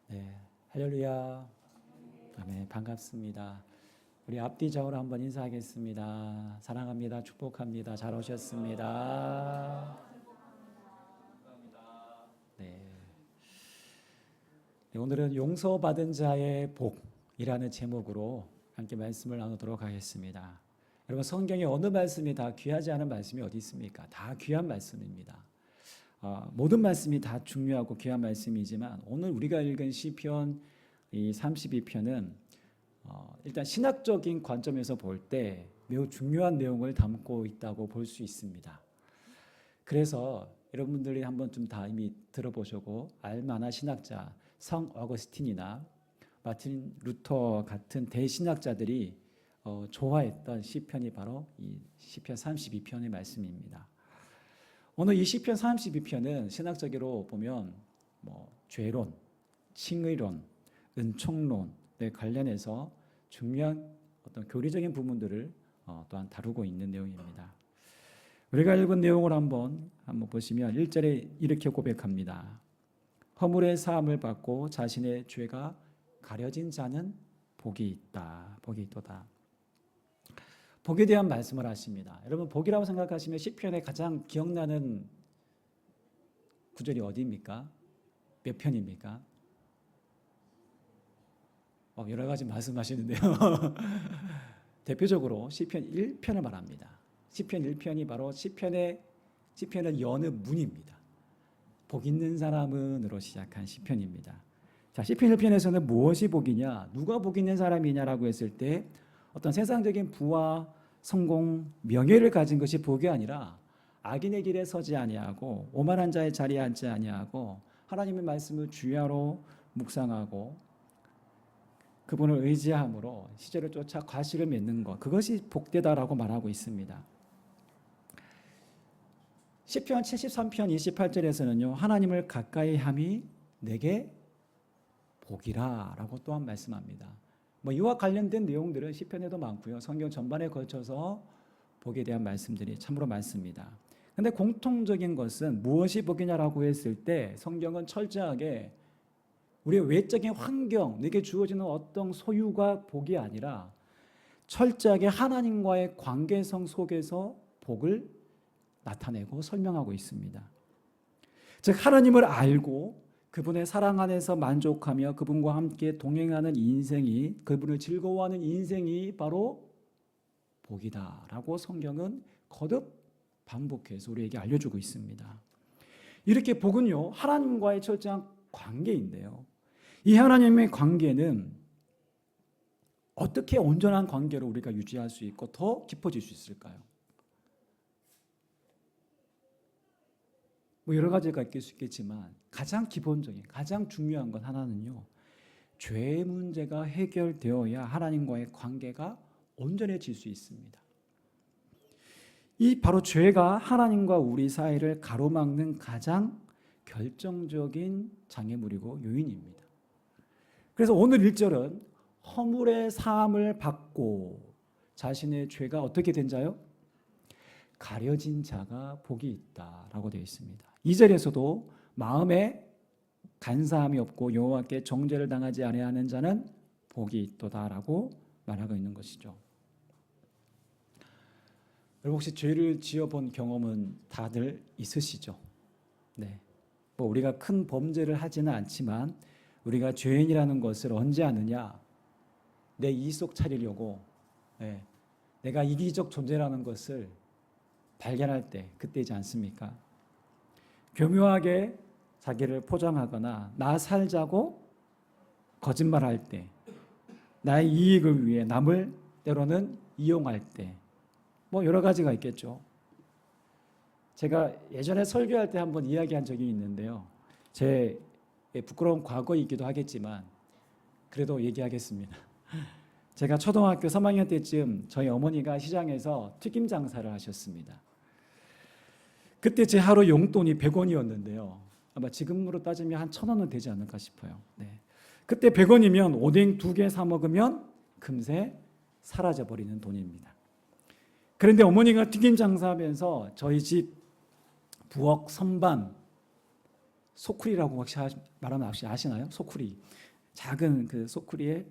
네, 할렐루야. 아멘, 반갑습니다. 우리 앞뒤 좌우로 한번 인사하겠습니다. 사랑합니다. 축복합니다. 잘 오셨습니다. 네. 네, 오늘은 용서받은 자의 복이라는 제목으로 함께 말씀을 나누도록 하겠습니다. 여러분, 성경에 어느 말씀이 다 귀하지 않은 말씀이 어디 있습니까? 다 귀한 말씀입니다. 모든 말씀이 다 중요하고 귀한 말씀이지만 오늘 우리가 읽은 시편 이 32편은 일단 신학적인 관점에서 볼 때 매우 중요한 내용을 담고 있다고 볼 수 있습니다. 그래서 여러분들이 한번 좀 다 이미 들어보시고 알만한 신학자 성 어거스틴이나 마틴 루터 같은 대신학자들이 좋아했던 시편이 바로 이 시편 32편의 말씀입니다. 오늘 이 시편 32편은 신학적으로 보면 죄론, 칭의론, 은총론에 관련해서 중요한 어떤 교리적인 부분들을 또한 다루고 있는 내용입니다. 우리가 읽은 내용을 한번 보시면 1절에 이렇게 고백합니다. 허물의 사함을 받고 자신의 죄가 가려진 자는 복이 있다. 복이 있도다. 복에 대한 말씀을 하십니다. 여러분, 복이라고 생각하시면 시편에 가장 기억나는 구절이 어디입니까? 몇 편입니까? 여러 가지 말씀하시는데요. 대표적으로 시편 1편을 말합니다. 시편 1편이 바로 시편을 여는 문입니다. 복 있는 사람은으로 시작한 시편입니다. 자, 시편 1편에서는 무엇이 복이냐, 누가 복 있는 사람이냐라고 했을 때 어떤 세상적인 부와 성공, 명예를 가진 것이 복이 아니라 악인의 길에 서지 아니하고 오만한 자의 자리에 앉지 아니하고 하나님의 말씀을 주야로 묵상하고 그분을 의지함으로 시절을 쫓아 과실을 맺는 것, 그것이 복되다라고 말하고 있습니다. 시편 73편 28절에서는요, 하나님을 가까이 함이 내게 복이라 라고 또한 말씀합니다. 이와 관련된 내용들은 시편에도 많고요. 성경 전반에 걸쳐서 복에 대한 말씀들이 참으로 많습니다. 그런데 공통적인 것은 무엇이 복이냐라고 했을 때 성경은 철저하게 우리의 외적인 환경, 내게 주어지는 어떤 소유가 복이 아니라 철저하게 하나님과의 관계성 속에서 복을 나타내고 설명하고 있습니다. 즉 하나님을 알고 그분의 사랑 안에서 만족하며 그분과 함께 동행하는 인생이, 그분을 즐거워하는 인생이 바로 복이다라고 성경은 거듭 반복해서 우리에게 알려주고 있습니다. 이렇게 복은요, 하나님과의 철저한 관계인데요, 이 하나님의 관계는 어떻게 온전한 관계를 우리가 유지할 수 있고 더 깊어질 수 있을까요? 여러 가지가 있을 수 있겠지만 가장 기본적인, 가장 중요한 건 하나는요, 죄의 문제가 해결되어야 하나님과의 관계가 온전해질 수 있습니다. 이 바로 죄가 하나님과 우리 사이를 가로막는 가장 결정적인 장애물이고 요인입니다. 그래서 오늘 1절은 허물의 사함을 받고 자신의 죄가 어떻게 된 자요? 가려진 자가 복이 있다라고 되어 있습니다. 2절에서도 마음에 간사함이 없고 여호와께 정죄를 당하지 아니하는 자는 복이 있도다라고 말하고 있는 것이죠. 여러분, 혹시 죄를 지어본 경험은 다들 있으시죠? 네. 우리가 큰 범죄를 하지는 않지만 우리가 죄인이라는 것을 언제 아느냐? 내 이속 차리려고, 내가 이기적 존재라는 것을 발견할 때, 그때이지 않습니까? 교묘하게 자기를 포장하거나 나 살자고 거짓말할 때, 나의 이익을 위해 남을 때로는 이용할 때, 여러 가지가 있겠죠. 제가 예전에 설교할 때 한번 이야기한 적이 있는데요, 제 부끄러운 과거이기도 하겠지만 그래도 얘기하겠습니다. 제가 초등학교 3학년 때쯤 저희 어머니가 시장에서 튀김 장사를 하셨습니다. 그때 제 하루 용돈이 100원이었는데요. 아마 지금으로 따지면 한 1,000원은 되지 않을까 싶어요. 네. 그때 100원이면 오뎅 2개 사 먹으면 금세 사라져버리는 돈입니다. 그런데 어머니가 튀김 장사하면서 저희 집 부엌 선반 소쿠리라고 혹시 말하면 혹시 아시나요? 소쿠리. 작은 그 소쿠리에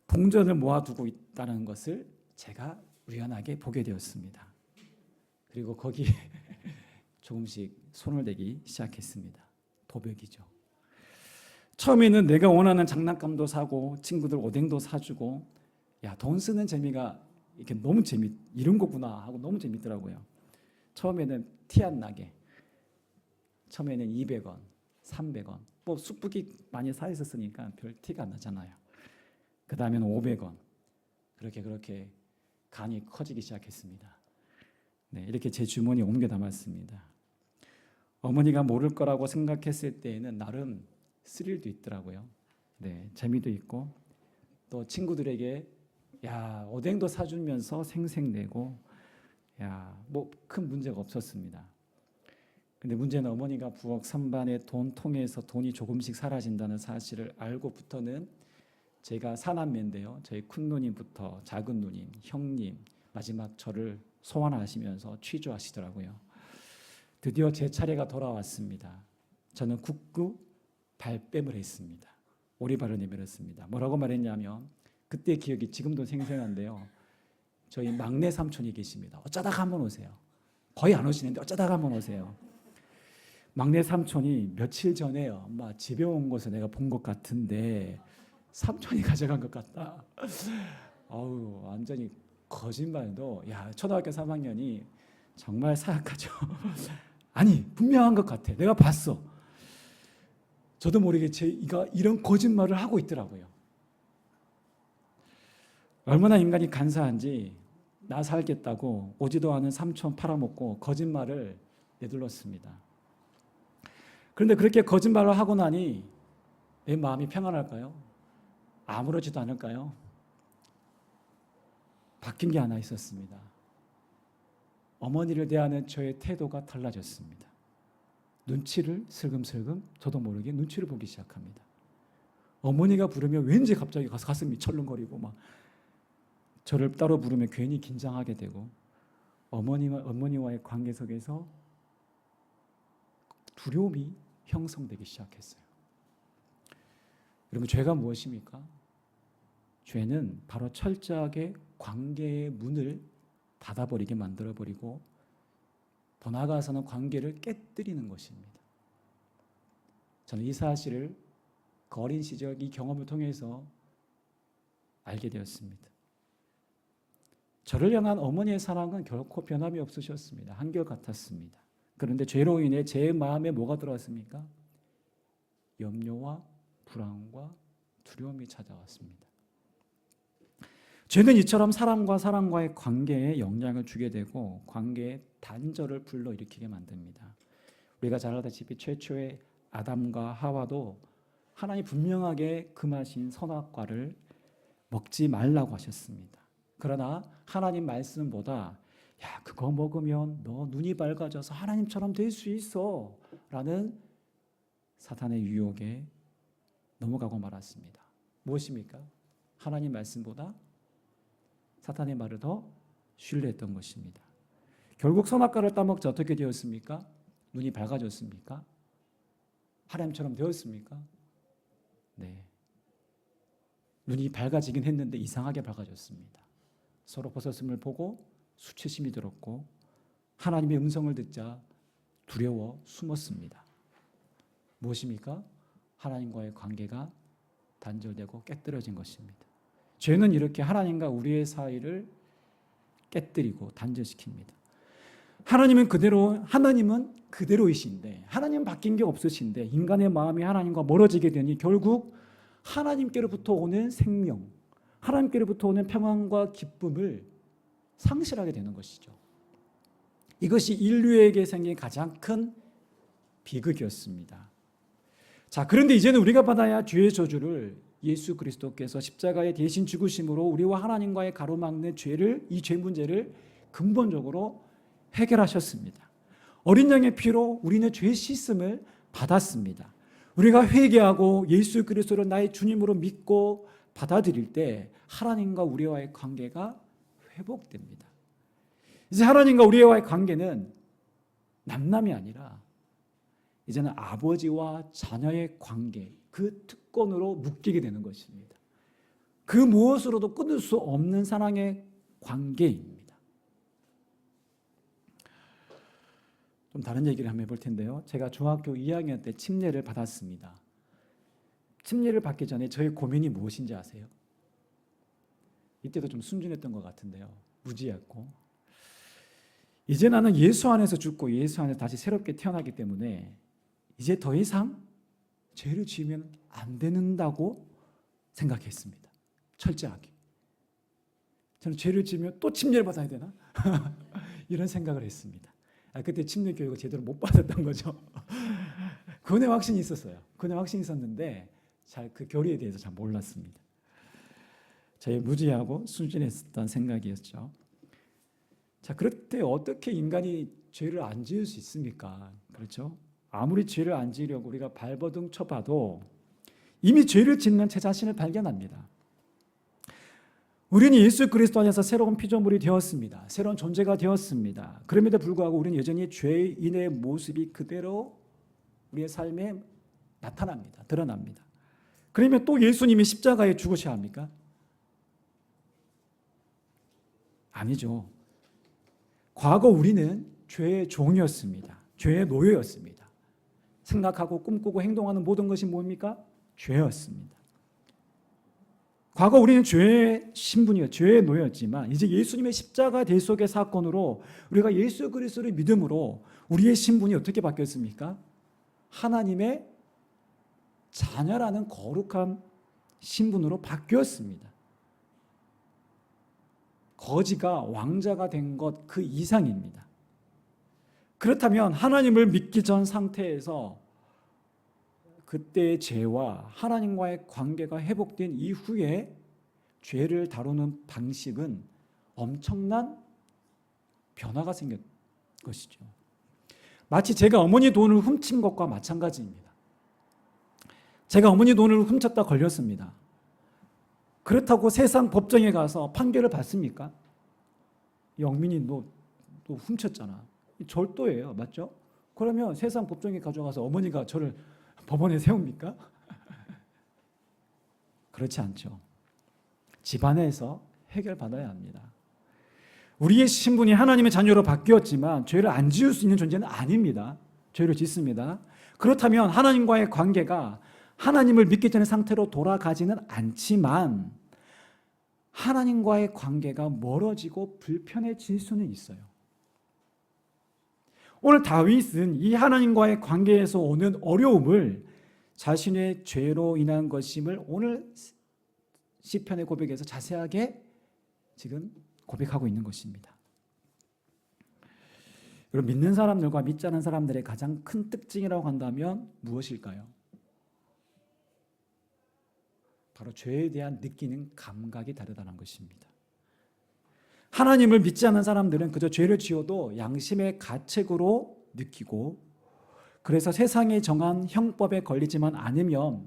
동전을 모아두고 있다는 것을 제가 우연하게 보게 되었습니다. 그리고 거기에 조금씩 손을 대기 시작했습니다. 도벽이죠. 처음에는 내가 원하는 장난감도 사고 친구들 오뎅도 사주고, 야, 돈 쓰는 재미가 이렇게 너무 이런 거구나 하고 너무 재밌더라고요. 처음에는 티 안 나게 처음에는 200원, 300원, 뭐 쑥북이 많이 사 있었으니까 별 티가 안 나잖아요. 그 다음에는 500원. 그렇게 간이 커지기 시작했습니다. 네, 이렇게 제 주머니에 옮겨 담았습니다. 어머니가 모를 거라고 생각했을 때에는 나름 스릴도 있더라고요. 네, 재미도 있고 또 친구들에게 야, 오뎅도 사주면서 생색내고, 야, 뭐 큰 문제가 없었습니다. 근데 문제는 어머니가 부엌 선반에 돈통에서 돈이 조금씩 사라진다는 사실을 알고부터는 제가 사남매인데요. 저희 큰 누님부터 작은 누님, 형님, 마지막 저를 소환하시면서 취조하시더라고요. 드디어 제 차례가 돌아왔습니다. 저는 굳고 발뺌을 했습니다. 오리발을 내밀었습니다. 뭐라고 말했냐면, 그때 기억이 지금도 생생한데요. 저희 막내 삼촌이 계십니다. 어쩌다가 한번 오세요. 거의 안 오시는데 어쩌다가 한번 오세요. 막내 삼촌이 며칠 전에 엄마 집에 온 것을 내가 본 것 같은데 삼촌이 가져간 것 같다. 아우, 완전히 거짓말도, 야, 초등학교 3학년이 정말 사악하죠. 아니, 분명한 것 같아. 내가 봤어. 저도 모르게 제가 이런 거짓말을 하고 있더라고요. 얼마나 인간이 간사한지 나 살겠다고 오지도 않은 삼촌 팔아먹고 거짓말을 내둘렀습니다. 그런데 그렇게 거짓말을 하고 나니 내 마음이 평안할까요? 아무렇지도 않을까요? 바뀐 게 하나 있었습니다. 어머니를 대하는 저의 태도가 달라졌습니다. 눈치를 슬금슬금 저도 모르게 눈치를 보기 시작합니다. 어머니가 부르면 왠지 갑자기 가슴이 철렁거리고 막 저를 따로 부르면 괜히 긴장하게 되고, 어머니와의 관계 속에서 두려움이 형성되기 시작했어요. 여러분, 죄가 무엇입니까? 죄는 바로 철저하게 관계의 문을 닫아버리게 만들어버리고 더 나아가서는 관계를 깨뜨리는 것입니다. 저는 이 사실을 그 어린 시절 이 경험을 통해서 알게 되었습니다. 저를 향한 어머니의 사랑은 결코 변함이 없으셨습니다. 한결같았습니다. 그런데 죄로 인해 제 마음에 뭐가 들어왔습니까? 염려와 불안과 두려움이 찾아왔습니다. 죄는 이처럼 사람과 사람과의 관계에 영향을 주게 되고 관계의 단절을 불러일으키게 만듭니다. 우리가 잘 알다시피 최초의 아담과 하와도 하나님이 분명하게 금하신 선악과를 먹지 말라고 하셨습니다. 그러나 하나님 말씀보다 야, 그거 먹으면 너 눈이 밝아져서 하나님처럼 될 수 있어 라는 사탄의 유혹에 넘어가고 말았습니다. 무엇입니까? 하나님 말씀보다 사탄의 말을 더 신뢰했던 것입니다. 결국 선악과를 따먹자 어떻게 되었습니까? 눈이 밝아졌습니까? 하나님처럼 되었습니까? 네. 눈이 밝아지긴 했는데 이상하게 밝아졌습니다. 서로 벗었음을 보고 수치심이 들었고 하나님의 음성을 듣자 두려워 숨었습니다. 무엇입니까? 하나님과의 관계가 단절되고 깨뜨려진 것입니다. 죄는 이렇게 하나님과 우리의 사이를 깨뜨리고 단절시킵니다. 하나님은 그대로이신데, 하나님은 바뀐 게 없으신데 인간의 마음이 하나님과 멀어지게 되니 결국 하나님께로부터 오는 생명, 하나님께로부터 오는 평안과 기쁨을 상실하게 되는 것이죠. 이것이 인류에게 생긴 가장 큰 비극이었습니다. 자, 그런데 이제는 우리가 받아야 죄의 저주를 예수 그리스도께서 십자가에 대신 죽으심으로 우리와 하나님과의 가로막는 이 죄 문제를 근본적으로 해결하셨습니다. 어린 양의 피로 우리는 죄 씻음을 받았습니다. 우리가 회개하고 예수 그리스도를 나의 주님으로 믿고 받아들일 때 하나님과 우리와의 관계가 회복됩니다. 이제 하나님과 우리와의 관계는 남남이 아니라 이제는 아버지와 자녀의 관계, 그 특권으로 묶이게 되는 것입니다. 그 무엇으로도 끊을 수 없는 사랑의 관계입니다. 좀 다른 얘기를 한번 해볼 텐데요. 제가 중학교 2학년 때 침례를 받았습니다. 침례를 받기 전에 저의 고민이 무엇인지 아세요? 이때도 좀 순진했던 것 같은데요. 무지했고, 이제 나는 예수 안에서 죽고 예수 안에서 다시 새롭게 태어나기 때문에 이제 더 이상 죄를 지으면 안 된다고 생각했습니다. 철저하게. 저는 죄를 지으면 또 침례를 받아야 되나? 이런 생각을 했습니다. 그때 침례 교육을 제대로 못 받았던 거죠. 구원의 확신이 있었어요. 구원의 확신이 있었는데 잘 그 교리에 대해서 잘 몰랐습니다. 저의 무지하고 순진했던 생각이었죠. 자, 그럴 때 어떻게 인간이 죄를 안 지을 수 있습니까? 그렇죠? 아무리 죄를 안 지으려고 우리가 발버둥 쳐봐도 이미 죄를 짓는 제 자신을 발견합니다. 우리는 예수 그리스도 안에서 새로운 피조물이 되었습니다. 새로운 존재가 되었습니다. 그럼에도 불구하고 우리는 여전히 죄인의 모습이 그대로 우리의 삶에 나타납니다. 드러납니다. 그러면 또 예수님이 십자가에 죽으셔야 합니까? 아니죠. 과거 우리는 죄의 종이었습니다. 죄의 노예였습니다. 생각하고 꿈꾸고 행동하는 모든 것이 뭡니까? 죄였습니다. 과거 우리는 죄의 신분이었, 죄의 노예였지만 이제 예수님의 십자가 대속의 사건으로 우리가 예수 그리스도를 믿음으로 우리의 신분이 어떻게 바뀌었습니까? 하나님의 자녀라는 거룩한 신분으로 바뀌었습니다. 거지가 왕자가 된 것 그 이상입니다. 그렇다면 하나님을 믿기 전 상태에서 그때의 죄와 하나님과의 관계가 회복된 이후에 죄를 다루는 방식은 엄청난 변화가 생긴 것이죠. 마치 제가 어머니 돈을 훔친 것과 마찬가지입니다. 제가 어머니 돈을 훔쳤다 걸렸습니다. 그렇다고 세상 법정에 가서 판결을 받습니까? 영민이 너 훔쳤잖아. 절도예요. 맞죠? 그러면 세상 법정에 가져가서 어머니가 저를 법원에 세웁니까? 그렇지 않죠. 집안에서 해결받아야 합니다. 우리의 신분이 하나님의 자녀로 바뀌었지만 죄를 안 지을 수 있는 존재는 아닙니다. 죄를 짓습니다. 그렇다면 하나님과의 관계가 하나님을 믿기 전의 상태로 돌아가지는 않지만 하나님과의 관계가 멀어지고 불편해질 수는 있어요. 오늘 다윗은 이 하나님과의 관계에서 오는 어려움을 자신의 죄로 인한 것임을 오늘 시편의 고백에서 자세하게 지금 고백하고 있는 것입니다. 여러분, 믿는 사람들과 믿지 않은 사람들의 가장 큰 특징이라고 한다면 무엇일까요? 바로 죄에 대한 느끼는 감각이 다르다는 것입니다. 하나님을 믿지 않는 사람들은 그저 죄를 지어도 양심의 가책으로 느끼고, 그래서 세상에 정한 형법에 걸리지만 않으면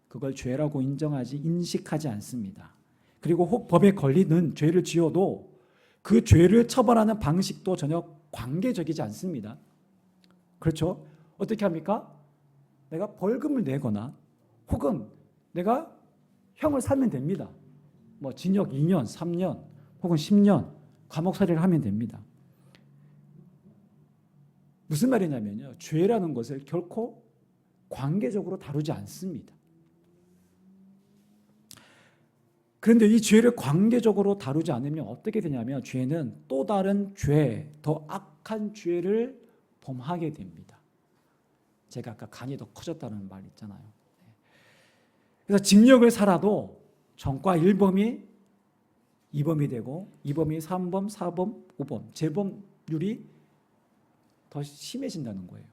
그걸 죄라고 인식하지 않습니다. 그리고 법에 걸리는 죄를 지어도 그 죄를 처벌하는 방식도 전혀 관계적이지 않습니다. 그렇죠? 어떻게 합니까? 내가 벌금을 내거나 혹은 내가 형을 살면 됩니다. 뭐 징역 2년, 3년 혹은 10년 감옥살이를 하면 됩니다. 무슨 말이냐면요, 죄라는 것을 결코 관계적으로 다루지 않습니다. 그런데 이 죄를 관계적으로 다루지 않으면 어떻게 되냐면 죄는 또 다른 죄, 더 악한 죄를 범하게 됩니다. 제가 아까 간이 더 커졌다는 말 있잖아요. 그래서 징역을 살아도 전과 1범이 2범이 되고 2범이 3범, 4범, 5범, 재범률이 더 심해진다는 거예요.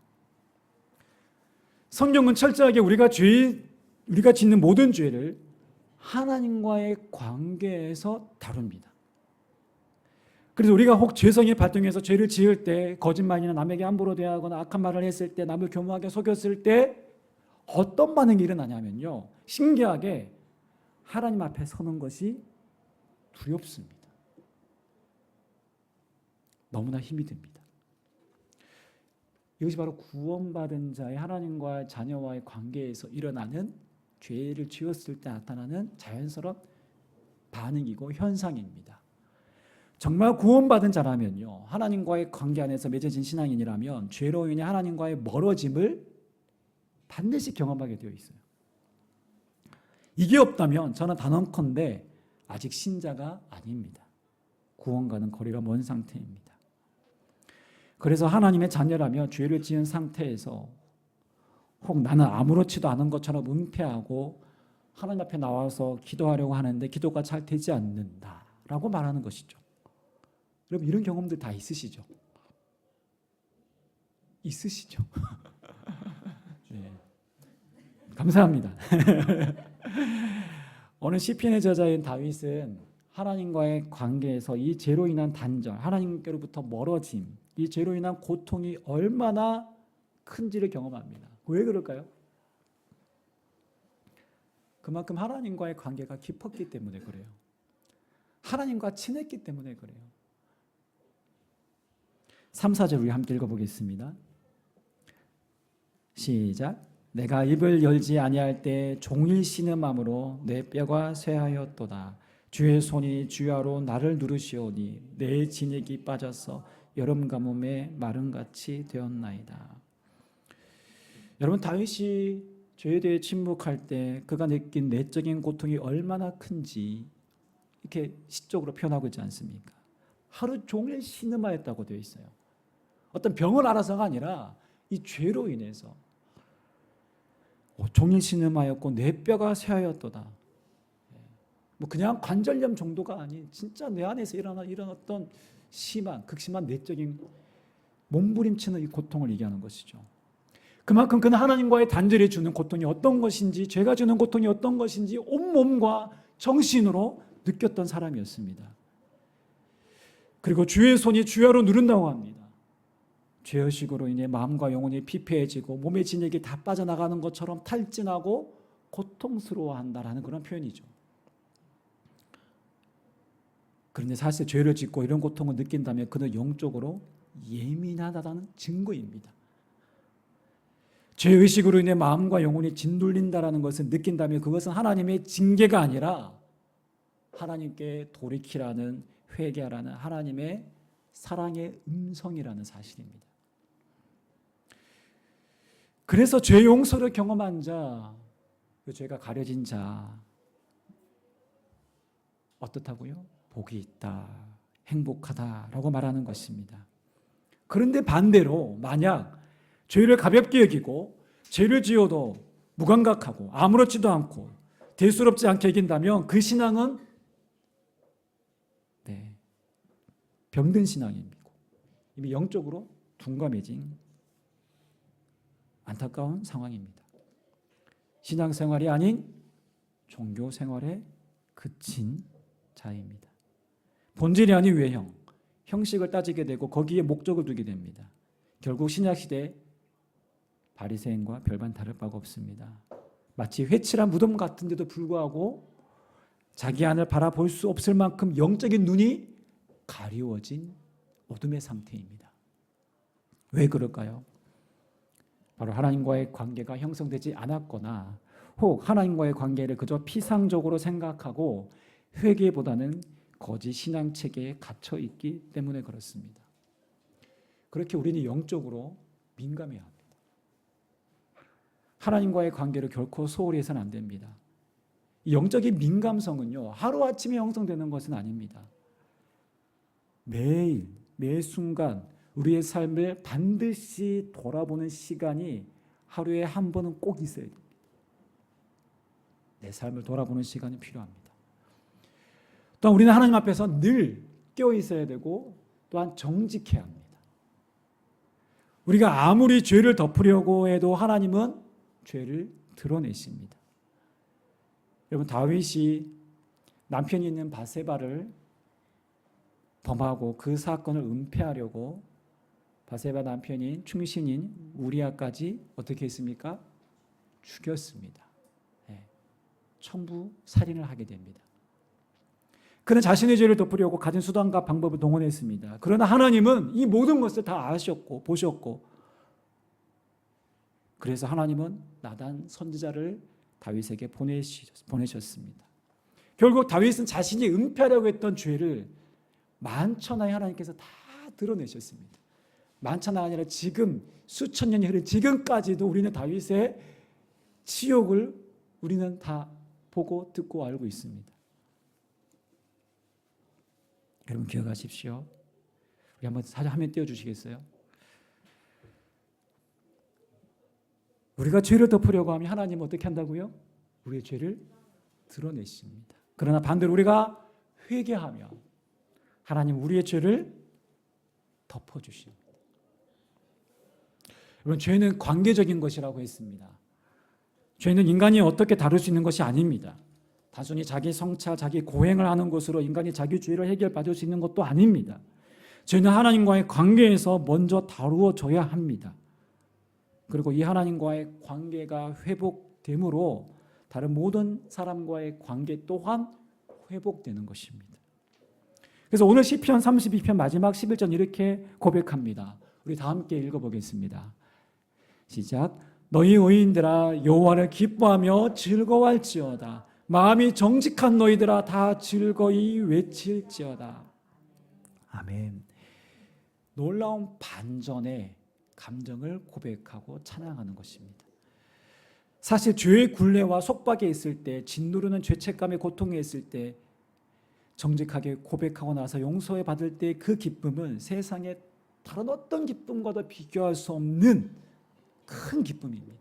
성경은 철저하게 우리가 짓는 모든 죄를 하나님과의 관계에서 다룹니다. 그래서 우리가 혹 죄성이 발동해서 죄를 지을 때, 거짓말이나 남에게 함부로 대하거나 악한 말을 했을 때, 남을 교묘하게 속였을 때 어떤 반응이 일어나냐면요, 신기하게 하나님 앞에 서는 것이 두렵습니다. 너무나 힘이 듭니다. 이것이 바로 구원받은 자의 하나님과 자녀와의 관계에서 일어나는 죄를 지었을 때 나타나는 자연스러운 반응이고 현상입니다. 정말 구원받은 자라면요, 하나님과의 관계 안에서 맺어진 신앙인이라면 죄로 인해 하나님과의 멀어짐을 반드시 경험하게 되어 있어요. 이게 없다면 저는 단언컨대 아직 신자가 아닙니다. 구원과는 거리가 먼 상태입니다. 그래서 하나님의 자녀라며 죄를 지은 상태에서 혹 나는 아무렇지도 않은 것처럼 은폐하고 하나님 앞에 나와서 기도하려고 하는데 기도가 잘 되지 않는다라고 말하는 것이죠. 여러분 이런 경험들 다 있으시죠? 있으시죠? 네. 감사합니다. 오늘 시편의 저자인 다윗은 하나님과의 관계에서 이 죄로 인한 단절, 하나님께로부터 멀어짐, 이 죄로 인한 고통이 얼마나 큰지를 경험합니다. 왜 그럴까요? 그만큼 하나님과의 관계가 깊었기 때문에 그래요. 하나님과 친했기 때문에 그래요. 3, 4절 우리 함께 읽어보겠습니다. 시작. 내가 입을 열지 아니할 때 종일 신음함으로 내 뼈가 쇠하였도다. 주의 손이 주야로 나를 누르시오니 내 진액이 빠져서 여름 가뭄에 마름같이 되었나이다. 여러분 다윗이 죄에 대해 침묵할 때 그가 느낀 내적인 고통이 얼마나 큰지 이렇게 시적으로 표현하고 있지 않습니까? 하루 종일 신음하였다고 되어 있어요. 어떤 병을 앓아서가 아니라 이 죄로 인해서 종일 신음하였고 내 뼈가 쇠하였도다. 뭐 그냥 관절염 정도가 아닌 진짜 내 안에서 이런 어떤 심한 극심한 내적인 몸부림치는 이 고통을 얘기하는 것이죠. 그만큼 그는 하나님과의 단절이 주는 고통이 어떤 것인지, 죄가 주는 고통이 어떤 것인지 온몸과 정신으로 느꼈던 사람이었습니다. 그리고 주의 손이 주야로 누른다고 합니다. 죄의식으로 인해 마음과 영혼이 피폐해지고 몸의 진액이 다 빠져나가는 것처럼 탈진하고 고통스러워한다라는 그런 표현이죠. 그런데 사실 죄를 짓고 이런 고통을 느낀다면 그는 영적으로 예민하다는 증거입니다. 죄의식으로 인해 마음과 영혼이 짓눌린다는 것을 느낀다면 그것은 하나님의 징계가 아니라 하나님께 돌이키라는, 회개하라는 하나님의 사랑의 음성이라는 사실입니다. 그래서 죄 용서를 경험한 자, 그 죄가 가려진 자 어떻다고요? 복이 있다, 행복하다라고 말하는 것입니다. 그런데 반대로 만약 죄를 가볍게 여기고 죄를 지어도 무감각하고 아무렇지도 않고 대수롭지 않게 여긴다면 그 신앙은 병든 신앙이고 이미 영적으로 둔감해진 안타까운 상황입니다. 신앙생활이 아닌 종교생활에 그친 자입니다. 본질이 아닌 외형, 형식을 따지게 되고 거기에 목적을 두게 됩니다. 결국 신약시대 바리새인과 별반 다를 바가 없습니다. 마치 회칠한 무덤 같은데도 불구하고 자기 안을 바라볼 수 없을 만큼 영적인 눈이 가리워진 어둠의 상태입니다. 왜 그럴까요? 바로 하나님과의 관계가 형성되지 않았거나 혹 하나님과의 관계를 그저 피상적으로 생각하고 회개보다는 거짓 신앙체계에 갇혀 있기 때문에 그렇습니다. 그렇게 우리는 영적으로 민감해야 합니다. 하나님과의 관계를 결코 소홀히 해서는 안 됩니다. 이 영적인 민감성은요, 하루아침에 형성되는 것은 아닙니다. 매일, 매 순간 우리의 삶을 반드시 돌아보는 시간이 하루에 한 번은 꼭 있어야 됩니다. 내 삶을 돌아보는 시간이 필요합니다. 또한 우리는 하나님 앞에서 늘 깨어 있어야 되고 또한 정직해야 합니다. 우리가 아무리 죄를 덮으려고 해도 하나님은 죄를 드러내십니다. 여러분 다윗이 남편이 있는 바세바를 범하고 그 사건을 은폐하려고 바세바 남편인 충신인 우리아까지 어떻게 했습니까? 죽였습니다. 천부 살인을 하게 됩니다. 그는 자신의 죄를 덮으려고 가진 수단과 방법을 동원했습니다. 그러나 하나님은 이 모든 것을 다 아셨고 보셨고 그래서 하나님은 나단 선지자를 다윗에게 보내셨습니다. 결국 다윗은 자신이 은폐하려고 했던 죄를 만천하에 하나님께서 다 드러내셨습니다. 만천하가 아니라 지금 수천 년이 흐른 지금까지도 우리는 다윗의 치욕을 우리는 다 보고 듣고 알고 있습니다. 여러분 기억하십시오. 우리 한번 사진 화면 띄워주시겠어요? 우리가 죄를 덮으려고 하면 하나님은 어떻게 한다고요? 우리의 죄를 드러내십니다. 그러나 반대로 우리가 회개하면 하나님 우리의 죄를 덮어주십니다. 여러분 죄는 관계적인 것이라고 했습니다. 죄는 인간이 어떻게 다룰 수 있는 것이 아닙니다. 단순히 자기 성찰, 자기 고행을 하는 것으로 인간이 자기 죄를 해결받을 수 있는 것도 아닙니다. 죄는 하나님과의 관계에서 먼저 다루어져야 합니다. 그리고 이 하나님과의 관계가 회복됨으로 다른 모든 사람과의 관계 또한 회복되는 것입니다. 그래서 오늘 시편 32편 마지막 11절 이렇게 고백합니다. 우리 다 함께 읽어보겠습니다. 시작. 너희 의인들아 여호와를 기뻐하며 즐거워할지어다. 마음이 정직한 너희들아 다 즐거이 외칠지어다. 아멘. 놀라운 반전의 감정을 고백하고 찬양하는 것입니다. 사실 죄의 굴레와 속박에 있을 때, 짓누르는 죄책감의 고통에 있을 때 정직하게 고백하고 나서 용서해 받을 때 그 기쁨은 세상의 다른 어떤 기쁨과도 비교할 수 없는 큰 기쁨입니다.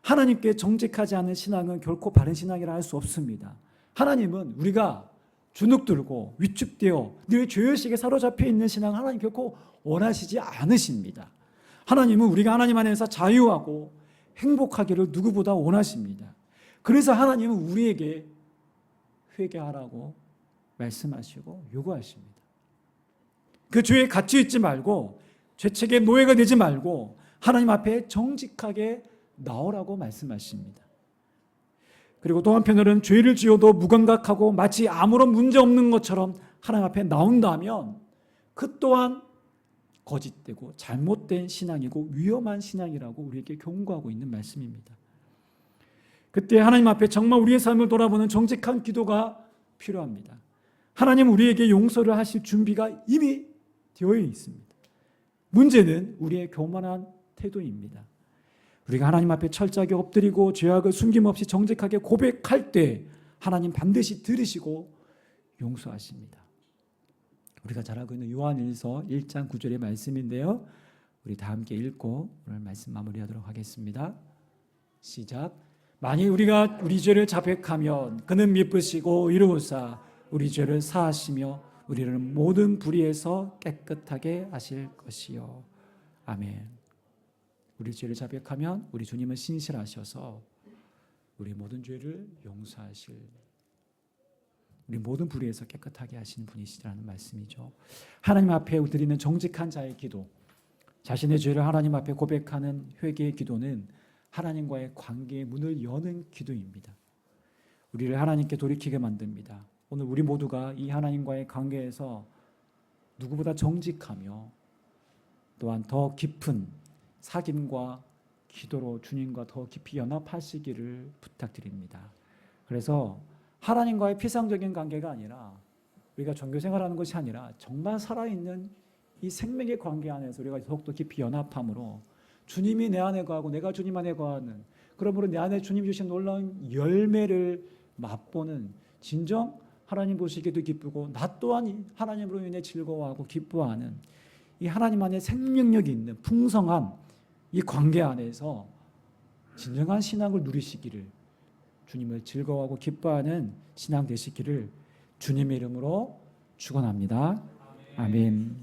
하나님께 정직하지 않은 신앙은 결코 바른 신앙이라 할 수 없습니다. 하나님은 우리가 주눅들고 위축되어 늘 죄의식에 사로잡혀 있는 신앙 하나님 결코 원하시지 않으십니다. 하나님은 우리가 하나님 안에서 자유하고 행복하기를 누구보다 원하십니다. 그래서 하나님은 우리에게 회개하라고 말씀하시고 요구하십니다. 그 죄에 갇혀 있지 말고 죄책의 노예가 되지 말고 하나님 앞에 정직하게 나오라고 말씀하십니다. 그리고 또 한편으로는 죄를 지어도 무감각하고 마치 아무런 문제 없는 것처럼 하나님 앞에 나온다면 그 또한 거짓되고 잘못된 신앙이고 위험한 신앙이라고 우리에게 경고하고 있는 말씀입니다. 그때 하나님 앞에 정말 우리의 삶을 돌아보는 정직한 기도가 필요합니다. 하나님 우리에게 용서를 하실 준비가 이미 되어 있습니다. 문제는 우리의 교만한 태도입니다. 우리가 하나님 앞에 철저하게 엎드리고 죄악을 숨김없이 정직하게 고백할 때 하나님 반드시 들으시고 용서하십니다. 우리가 잘 알고 있는 요한일서 1장 9절의 말씀인데요. 우리 다 함께 읽고 오늘 말씀 마무리하도록 하겠습니다. 시작. 만일 우리가 우리 죄를 자백하면 그는 미쁘시고 이루사 우리 죄를 사하시며 우리를 모든 불의에서 깨끗하게 하실 것이요. 아멘. 우리 죄를 자백하면 우리 주님은 신실하셔서 우리 모든 죄를 용서하실, 우리 모든 불의에서 깨끗하게 하시는 분이시라는 말씀이죠. 하나님 앞에 드리는 정직한 자의 기도, 자신의 죄를 하나님 앞에 고백하는 회개의 기도는 하나님과의 관계의 문을 여는 기도입니다. 우리를 하나님께 돌이키게 만듭니다. 오늘 우리 모두가 이 하나님과의 관계에서 누구보다 정직하며 또한 더 깊은 사귐과 기도로 주님과 더 깊이 연합하시기를 부탁드립니다. 그래서 하나님과의 피상적인 관계가 아니라 우리가 종교생활하는 것이 아니라 정말 살아있는 이 생명의 관계 안에서 우리가 더욱더 깊이 연합함으로 주님이 내 안에 거하고 내가 주님 안에 거하는, 그러므로 내 안에 주님 주신 놀라운 열매를 맛보는 진정 하나님 보시기도 기쁘고 나 또한 하나님으로 인해 즐거워하고 기뻐하는 이 하나님 안에 생명력이 있는 풍성한 이 관계 안에서 진정한 신앙을 누리시기를, 주님을 즐거워하고 기뻐하는 신앙 되시기를 주님의 이름으로 축원합니다. 아멘.